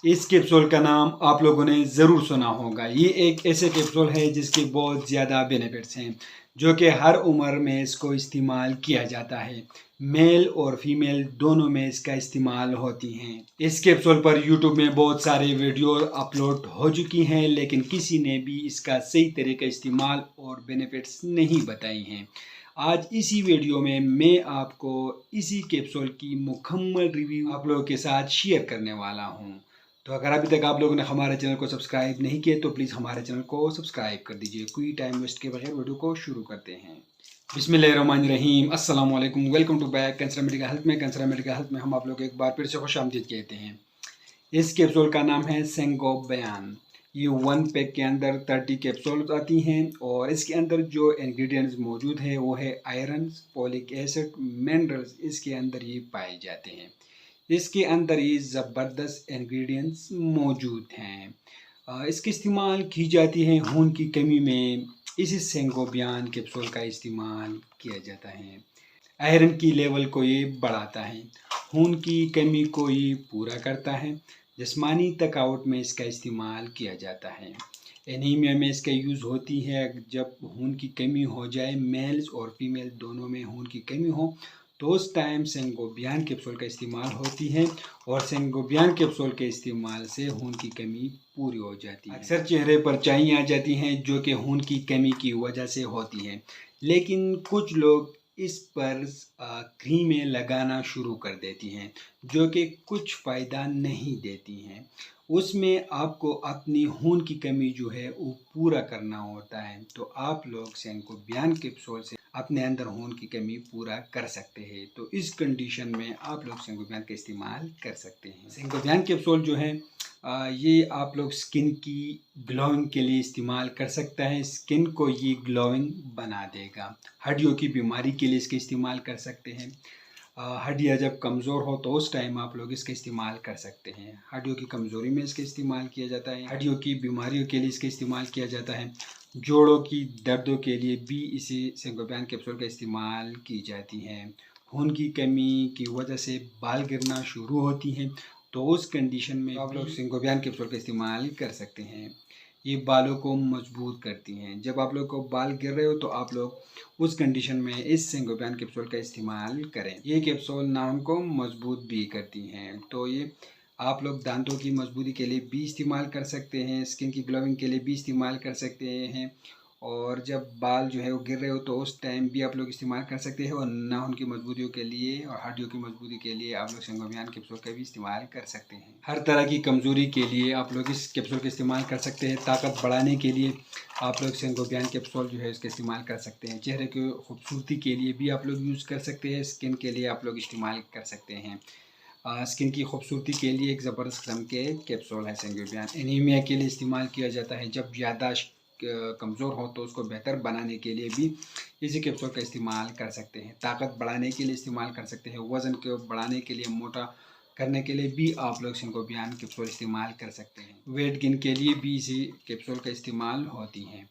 इस कैप्सूल का नाम आप लोगों ने ज़रूर सुना होगा। ये एक ऐसे कैप्सूल है जिसके बहुत ज़्यादा बेनिफिट्स हैं, जो कि हर उम्र में इसको इस्तेमाल किया जाता है। मेल और फीमेल दोनों में इसका इस्तेमाल होती हैं। इस कैप्सूल पर यूट्यूब में बहुत सारे वीडियो अपलोड हो चुकी हैं, लेकिन किसी ने भी इसका सही तरीका इस्तेमाल और बेनिफिट्स नहीं बताई हैं। आज इसी वीडियो में मैं आपको इसी कैप्सूल की मुकम्मल रिव्यू आप लोगों के साथ शेयर करने वाला हूँ। तो अगर अभी तक आप लोगों ने हमारे चैनल को सब्सक्राइब नहीं किया तो प्लीज़ हमारे चैनल को सब्सक्राइब कर दीजिए। कोई टाइम वेस्ट के बगैर वीडियो को शुरू करते हैं। बिस्मिल्लाहिर्रहमानिर्रहीम, अस्सलाम वालेकुम, welcome to back cancer medical health में। कैंसर मेडिकल हेल्थ में हम आप लोग को एक बार फिर से खुशामदीद कहते हैं। इस कैप्सूल का नाम है सेंगोबियन। ये 1 पैक के अंदर 30 कैप्सूल आती हैं और इसके अंदर जो इंग्रेडिएंट्स मौजूद है वो है आयरन, फोलिक एसिड, मिनरल्स इसके अंदर ये पाए जाते हैं। इसके अंदर ये ज़बरदस्त इंग्रेडिएंट्स मौजूद हैं। इसकी इस्तेमाल की जाती है खून की कमी में। इसी सेंगोबियन कैप्सूल का इस्तेमाल किया जाता है। आयरन की लेवल को ये बढ़ाता है, खून की कमी को ये पूरा करता है। जिस्मानी थकावट में इसका इस्तेमाल किया जाता है। एनीमिया में इसका यूज़ होती है। जब खून की कमी हो जाए, मेल्स और फीमेल दोनों में खून की कमी हो, तो उस टाइम सेंगोबियन कैप्सूल का इस्तेमाल होती है और सेंगोबियन कैप्सूल के इस्तेमाल से खून की कमी पूरी हो जाती है। अक्सर चेहरे पर चाइयाँ आ जाती हैं जो कि खून की कमी की वजह से होती हैं, लेकिन कुछ लोग इस पर क्रीमें लगाना शुरू कर देती हैं जो कि कुछ फ़ायदा नहीं देती हैं। उसमें आपको अपनी खून की कमी जो है वो पूरा करना होता है, तो आप लोग सेंगोबियन कैप्सूल से अपने अंदर खून की कमी पूरा कर सकते हैं। तो इस कंडीशन में आप लोग सेंगोबियन का इस्तेमाल कर सकते हैं। सेंगोबियन कैप्सूल जो है ये आप लोग स्किन की ग्लोइंग के लिए इस्तेमाल कर सकता है। स्किन को ये ग्लोइंग बना देगा। हड्डियों की बीमारी के लिए इसका इस्तेमाल कर सकते हैं। हड्डियाँ जब कमज़ोर हो तो उस टाइम आप लोग इसका इस्तेमाल कर सकते हैं। हड्डियों की कमज़ोरी में इसका इस्तेमाल किया जाता है। हड्डियों की बीमारियों के लिए इसका इस्तेमाल किया जाता है। जोड़ों की दर्दों के लिए भी इसी सेंगोबियन कैप्सूल का इस्तेमाल की जाती है। खून की कमी की वजह से बाल गिरना शुरू होती हैं, तो उस कंडीशन में आप लोग सेंगोबियन कैप्सूल का इस्तेमाल कर सकते हैं। ये बालों को मजबूत करती हैं। जब आप लोग को बाल गिर रहे हो तो आप लोग उस कंडीशन में इस सेंगोबियन कैप्सूल का इस्तेमाल करें। ये कैप्सूल नाखून को मजबूत भी करती हैं, तो ये आप लोग दांतों की मजबूती के लिए भी इस्तेमाल कर सकते हैं, स्किन की ग्लोइंग के लिए भी इस्तेमाल कर सकते हैं। और जब बाल जो है वो गिर रहे हो तो उस टाइम भी आप लोग इस्तेमाल कर सकते हैं। और नाखून की मजबूतियों के लिए और हड्डियों की मजबूती के लिए आप लोग सेंगोबियन कैप्सूल का भी इस्तेमाल कर सकते हैं। हर तरह की कमज़ोरी के लिए आप लोग इस कैप्सूल का इस्तेमाल कर सकते हैं। ताकत बढ़ाने के लिए आप लोग सेंगोबियन कैप्सूल जो है इसका इस्तेमाल कर सकते हैं। चेहरे की खूबसूरती के लिए भी आप लोग यूज़ कर सकते हैं। स्किन के लिए आप लोग इस्तेमाल कर सकते हैं। स्किन की खूबसूरती के लिए एक ज़बरदस्त किस्म के कैप्सूल है सेंगोबियन। एनीमिया के लिए इस्तेमाल किया जाता है। जब याददाश्त कमज़ोर हो तो उसको बेहतर बनाने के लिए भी इसी कैप्सूल का इस्तेमाल कर सकते हैं। ताकत बढ़ाने के लिए इस्तेमाल कर सकते हैं। वज़न को बढ़ाने के लिए, मोटा करने के लिए भी आप लोग सेंगोबियन कैप्सूल इस्तेमाल कर सकते हैं। वेट गेन के लिए भी इसी कैप्सूल का इस्तेमाल होती हैं।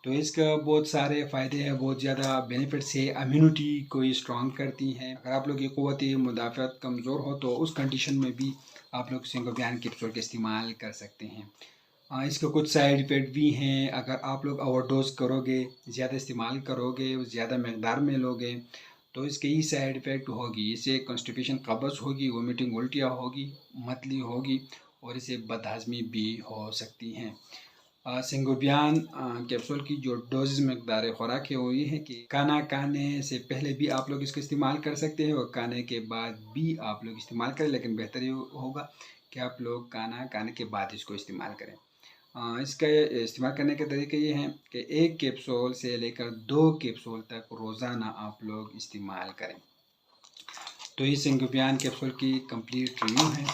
तो इसका बहुत सारे फ़ायदे हैं, बहुत ज़्यादा बेनिफिट्स है। इम्यूनिटी को ये स्ट्रॉन्ग करती हैं। अगर आप लोग की क़ुव्वत मुदाफ़अत कमज़ोर हो तो उस कंडीशन में भी आप लोग सेंगोबियन कैप्सूल का इस्तेमाल कर सकते हैं। इसके कुछ साइड इफ़ेक्ट भी हैं। अगर आप लोग ओवरडोज़ करोगे, ज़्यादा इस्तेमाल करोगे, ज़्यादा मकदार में लोगे तो इसके ही साइड इफ़ेक्ट होगी। इससे कॉन्स्टिपेशन, कब्ज़ होगी, वोमिटिंग, उल्टियाँ होगी, मतली होगी और इससे बदहज़मी भी हो सकती हैं। सेंगोबियन कैप्सूल की जो डोज़ मकदार खुराक है वो ये है कि खाना खाने से पहले भी आप लोग इसका इस्तेमाल कर सकते हैं और खाने के बाद भी आप लोग इस्तेमाल करें, लेकिन बेहतर ये होगा कि आप लोग खाना खाने के बाद इसको इस्तेमाल करें। इसका इस्तेमाल करने के तरीके ये हैं कि 1 कैप्सूल से लेकर 2 कैप्सूल तक रोज़ाना आप लोग इस्तेमाल करें। तो ये सेंगोबियन कैप्सूल की कंप्लीट रिव्यू है।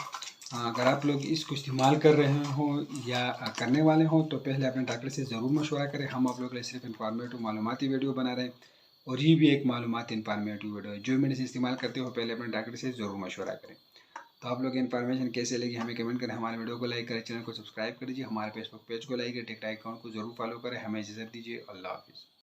अगर आप लोग इसको इस्तेमाल कर रहे हो या करने वाले हो तो पहले अपने डॉक्टर से ज़रूर मशवरा करें। हम आप लोगों के लिए सिर्फ इन्फॉर्मेटिव मालूमाती वीडियो बना रहे हैं और ये भी एक मालूमाती इन्फॉर्मेटिव वीडियो है। जो मेडिसिन इस्तेमाल करते हो पहले अपने डॉक्टर से ज़रूर मशवरा करें। तो आप लोग इन्फॉर्मेशन कैसे लगी हमें कमेंट करें। हमारे वीडियो को लाइक करें, चैनल को सब्सक्राइब कर दीजिए, हमारे फेसबुक पेज को लाइक करें, टिकटॉक अकाउंट को जरूर फॉलो करें। हमें इजाज़त दीजिए। अल्लाह हाफिज़।